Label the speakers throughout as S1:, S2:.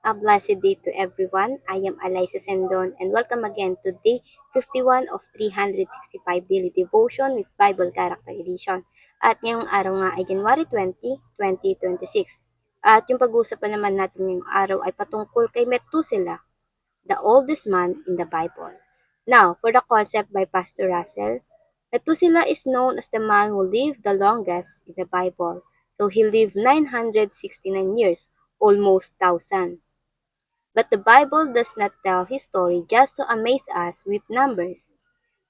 S1: A blessed day to everyone. I am Eliza Sendon and welcome again to day 51 of 365 Daily Devotion with Bible Character Edition. At ngayong araw nga ay January 20, 2026. At yung pag-uusapan naman natin ngayong araw ay patungkol kay Methuselah, the oldest man in the Bible. Now, for the concept by Pastor Russell, Methuselah is known as the man who lived the longest in the Bible. So he lived 969 years, almost 1,000. But the Bible does not tell his story just to amaze us with numbers.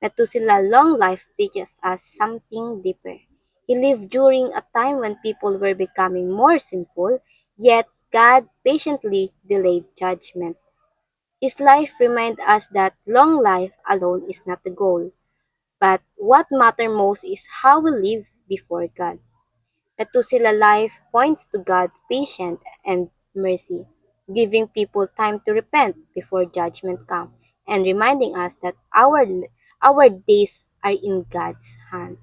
S1: Methuselah's long life teaches us something deeper. He lived during a time when people were becoming more sinful, yet God patiently delayed judgment. His life reminds us that long life alone is not the goal, but what matters most is how we live before God. Methuselah's life points to God's patience and mercy, giving people time to repent before judgment comes, and reminding us that our days are in God's hand.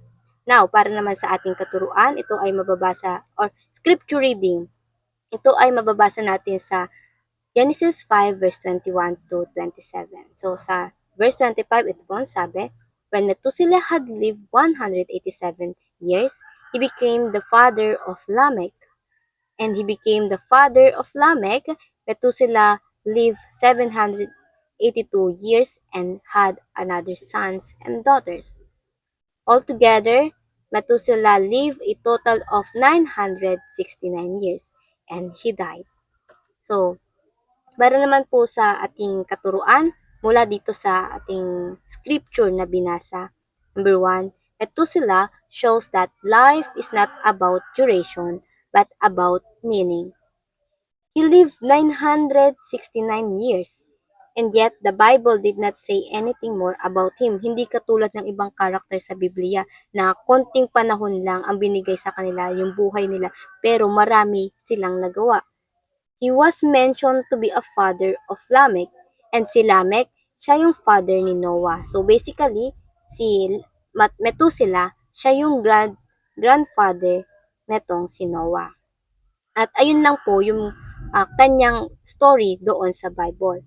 S1: Now, para naman sa ating katuruan, ito ay mababasa or scripture reading. Ito ay mababasa natin sa Genesis 5 verse 21 to 27. So sa verse 25, ito po ang sabi, when Methuselah had lived 187 years, he became the father of Lamech. And he became the father of Lamech. Methuselah lived 782 years and had another sons and daughters. Altogether, Methuselah lived a total of 969 years and he died. So, para naman po sa ating katuruan mula dito sa ating scripture na binasa. Number 1, Methuselah shows that life is not about duration but about meaning. He lived 969 years, and yet the Bible did not say anything more about him. Hindi katulad ng ibang karakter sa Biblia na konting panahon lang ang binigay sa kanila yung buhay nila pero marami silang nagawa. He was mentioned to be a father of Lamech, and si Lamech, siya yung father ni Noah. So basically, si Methuselah, siya yung grandfather netong si Noah. At ayun lang po yung kanyang story doon sa Bible.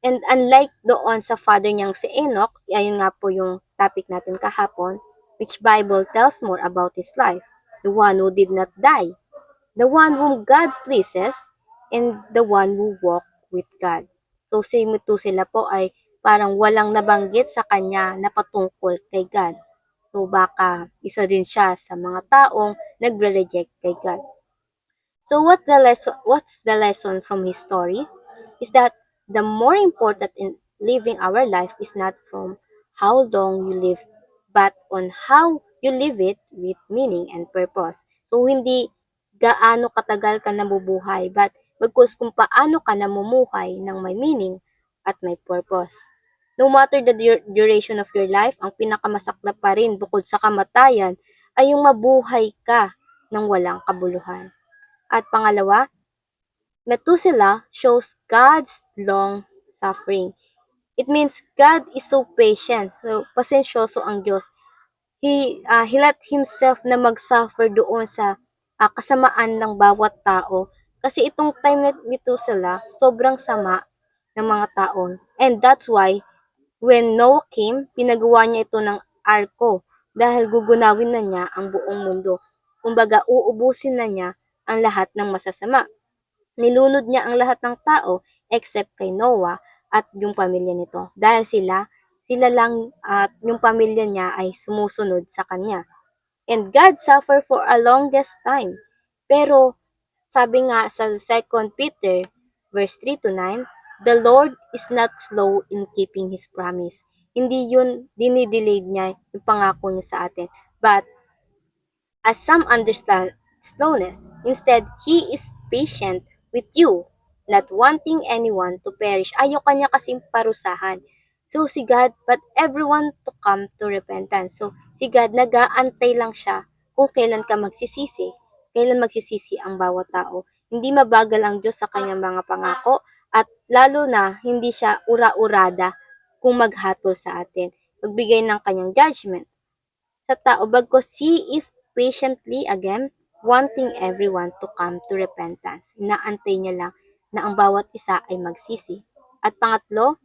S1: And unlike doon sa father niyang si Enoch, ayun nga po yung topic natin kahapon, which Bible tells more about his life, the one who did not die, the one whom God pleases, and the one who walk with God. So si Methuselah po ay parang walang nabanggit sa kanya na patungkol kay God. So baka isa din siya sa mga taong nagre-reject kay God. So what's the lesson from his story? Is that the more important in living our life is not from how long you live, but on how you live it with meaning and purpose. So hindi gaano katagal ka nabubuhay, but bagkus kung paano ka namumuhay ng may meaning at may purpose. No matter the duration of your life, ang pinakamasaklap pa rin bukod sa kamatayan ay yung mabuhay ka ng walang kabuluhan. At pangalawa, Methuselah shows God's long suffering. It means God is so patient, so pasensyoso ang Diyos. He let himself na mag-suffer doon sa kasamaan ng bawat tao. Kasi itong time na Methuselah, sobrang sama ng mga tao. And that's why, when Noah came, pinagawa niya ito ng arko dahil gugunawin na niya ang buong mundo. Kumbaga, uubusin na niya ang lahat ng masasama. Nilunod niya ang lahat ng tao except kay Noah at yung pamilya nito. Dahil sila lang at yung pamilya niya ay sumusunod sa kanya. And God suffered for a longest time. Pero sabi nga sa 2 Peter verse 3 to 9, the Lord is not slow in keeping His promise. Hindi yun dinidelayed niya yung pangako niya sa atin. But as some understand slowness, instead, He is patient with you, not wanting anyone to perish. Ayaw kanya kasing parusahan. So si God, but everyone to come to repentance. So si God, nag-aantay lang siya kung kailan ka magsisisi, kailan magsisisi ang bawat tao. Hindi mabagal ang Diyos sa kanyang mga pangako at lalo na hindi siya ura-urada kung maghatol sa atin, magbigay ng kanyang judgment sa tao bagkus he is patiently again wanting everyone to come to repentance. Inaantay niya lang na ang bawat isa ay magsisi. At pangatlo,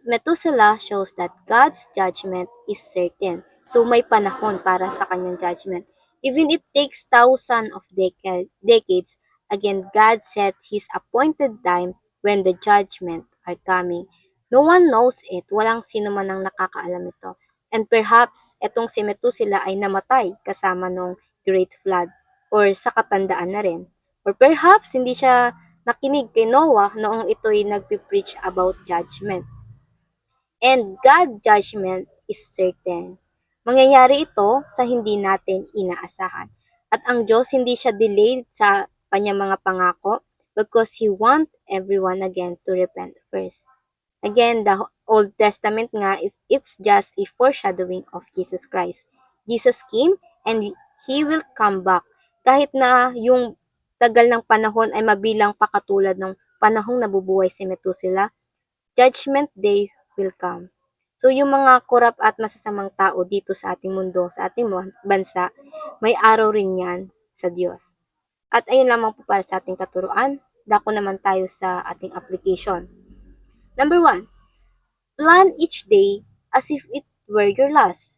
S1: Methuselah shows that God's judgment is certain. So may panahon para sa kanyang judgment. Even it takes thousands of decades, again, God set His appointed time when the judgment are coming. No one knows it. Walang sino man ang nakakaalam ito. And perhaps, etong si Methuselah ay namatay kasama nung Great Flood or sa katandaan na rin. Or perhaps, hindi siya nakinig kay Noah noong ito'y nagpipreach about judgment. And God judgment is certain. Mangyayari ito sa hindi natin inaasahan. At ang Diyos hindi siya delayed sa kanyang mga pangako because He want everyone again to repent first. Again, the Old Testament nga, it's just a foreshadowing of Jesus Christ. Jesus came and He will come back. Kahit na yung tagal ng panahon ay mabilang pa katulad ng panahong nabubuhay si Methuselah, Judgment Day will come. So yung mga korap at masasamang tao dito sa ating mundo, sa ating bansa, may araw rin yan sa Diyos. At ayun lamang po para sa ating katuruan. Dako naman tayo sa ating application. Number 1, plan each day as if it were your last.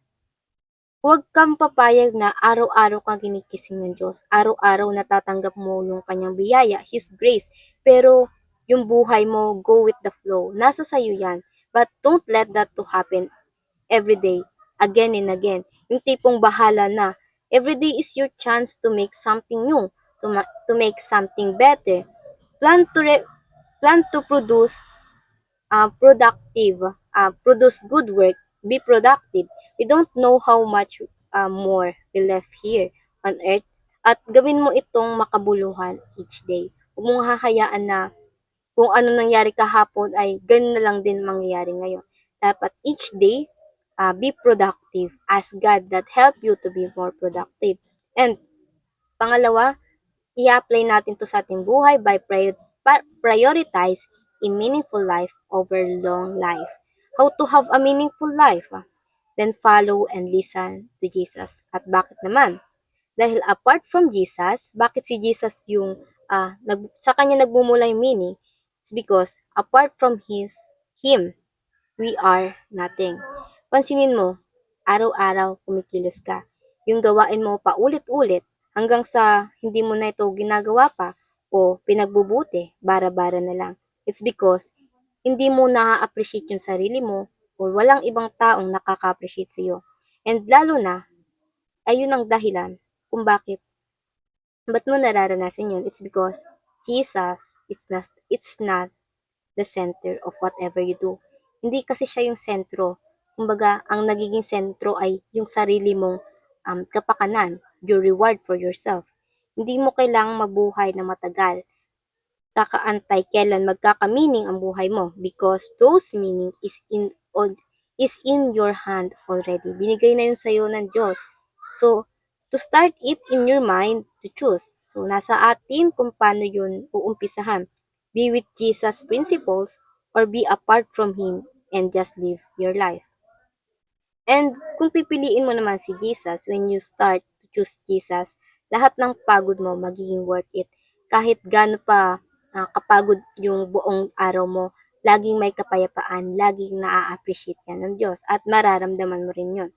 S1: Huwag kang papayag na araw-araw kang ginikising ng Diyos. Araw-araw natatanggap mo yung kanyang biyaya, His grace. Pero yung buhay mo, go with the flow. Nasa sayo yan. But don't let that to happen every day, again and again. Yung tipong bahala na. Every day is your chance to make something new, to make something better. Plan to plan to produce good work, be productive. We don't know how much more we left here on earth. At gawin mo itong makabuluhan each day. Huwag mong hahayaan na kung ano nangyari kahapon ay ganun na lang din mangyayari ngayon. Dapat each day, be productive. Ask God that help you to be more productive. And pangalawa, i-apply natin to sa ating buhay by prioritize a meaningful life over long life. How to have a meaningful life? Then follow and listen to Jesus. At bakit naman? Dahil apart from Jesus, bakit si Jesus yung sa kanya nagmumula yung meaning? It's because apart from Him, we are nothing. Pansinin mo, araw-araw kumikilos ka. Yung gawain mo paulit-ulit hanggang sa hindi mo na ito ginagawa pa o pinagbubuti, bara-bara na lang. It's because hindi mo na-appreciate yung sarili mo o walang ibang taong nakaka-appreciate sa iyo. And lalo na, ayun ang dahilan kung ba't mo nararanasan yun. It's because Jesus it's not the center of whatever you do. Hindi kasi siya yung sentro. Kumbaga, ang nagiging sentro ay yung sarili mong kapakanan, your reward for yourself. Hindi mo kailangang mabuhay na matagal. Kakaantay kailan magkaka-meaning ang buhay mo because those meaning is in your hand already. Binigay na yun sa'yo ng Diyos. So, to start it in your mind to choose. So, nasa atin kung paano yun uumpisahan. Be with Jesus' principles or be apart from Him and just live your life. And kung pipiliin mo naman si Jesus, when you start to choose Jesus, lahat ng pagod mo magiging worth it. Kahit gaano pa kapagod yung buong araw mo, laging may kapayapaan, laging na-appreciate yan ng Diyos at mararamdaman mo rin yun.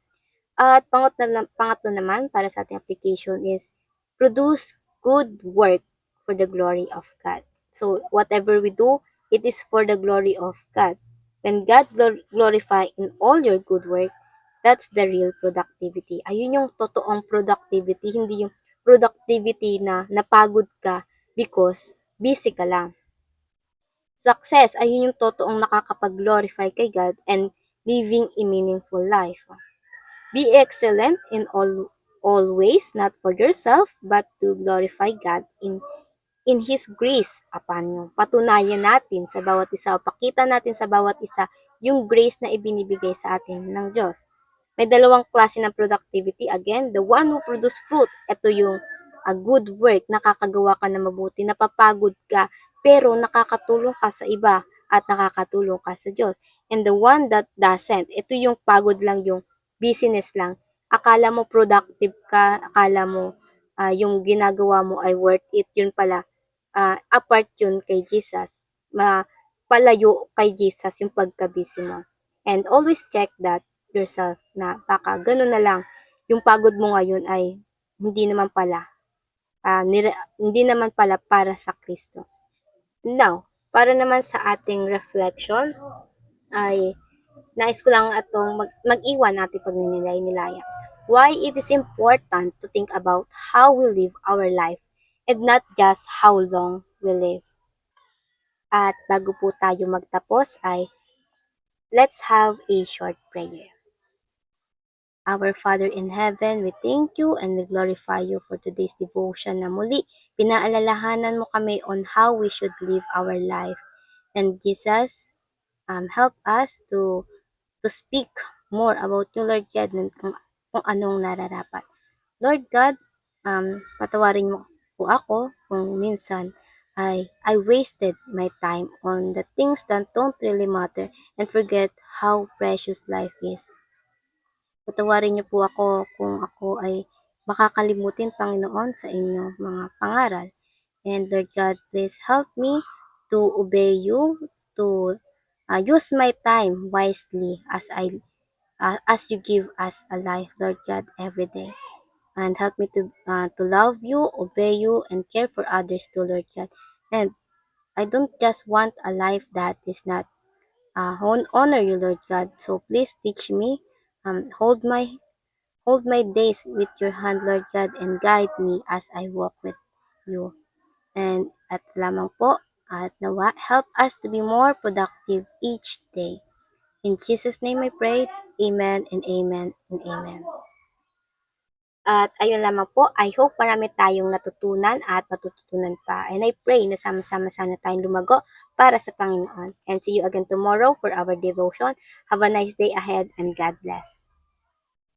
S1: At pangatlo naman para sa ating application is produce good work for the glory of God. So whatever we do, it is for the glory of God. When God glorify in all your good work, that's the real productivity. Ayun yung totoong productivity, hindi yung productivity na napagod ka because busy ka lang. Success, ayun yung totoong nakakapag-glorify kay God and living a meaningful life. Be excellent in all ways, not for yourself, but to glorify God in His grace upon you. Patunayan natin sa bawat isa o pakita natin sa bawat isa yung grace na ibinibigay sa atin ng Diyos. May dalawang klase ng productivity. Again, the one who produce fruit. Ito yung good work, nakakagawa ka na mabuti, napapagod ka, pero nakakatulong ka sa iba at nakakatulong ka sa Diyos. And the one that doesn't, ito yung pagod lang, yung business lang. Akala mo productive ka, akala mo yung ginagawa mo ay worth it, yun pala apart yun kay Jesus. Palayo kay Jesus yung pagka-busy mo. And always check that yourself na baka ganun na lang, yung pagod mo ngayon ay hindi naman pala, hindi naman pala para sa Kristo. Now, para naman sa ating reflection, ay nais ko lang atong mag-iwan natin pagninilay-nilaya. Why it is important to think about how we live our life and not just how long we live. At bago po tayo magtapos ay let's have a short prayer. Our Father in heaven, we thank you and we glorify you for today's devotion na muli pinaalalahanan mo kami on how we should live our life. And Jesus, help us to speak more about you, Lord God, kung anong nararapat. Lord God, patawarin mo po ako kung minsan ay I wasted my time on the things that don't really matter and forget how precious life is. Patawarin niyo po ako kung ako ay makakalimutin, Panginoon, sa inyong mga pangaral. And Lord God, please help me to obey you, to use my time wisely as you give us a life, Lord God, every day. And help me to love you, obey you, and care for others too, Lord God. And I don't just want a life that is not honor you, Lord God. So please teach me, hold my days with your hand, Lord God, and guide me as I walk with you. And at lamang po, at nawa, help us to be more productive each day. In Jesus' name I pray, Amen and Amen and Amen. At ayun lamang po, I hope marami tayong natutunan at matututunan pa. And I pray na sama-sama sana tayong lumago para sa Panginoon. And see you again tomorrow for our devotion. Have a nice day ahead and God bless.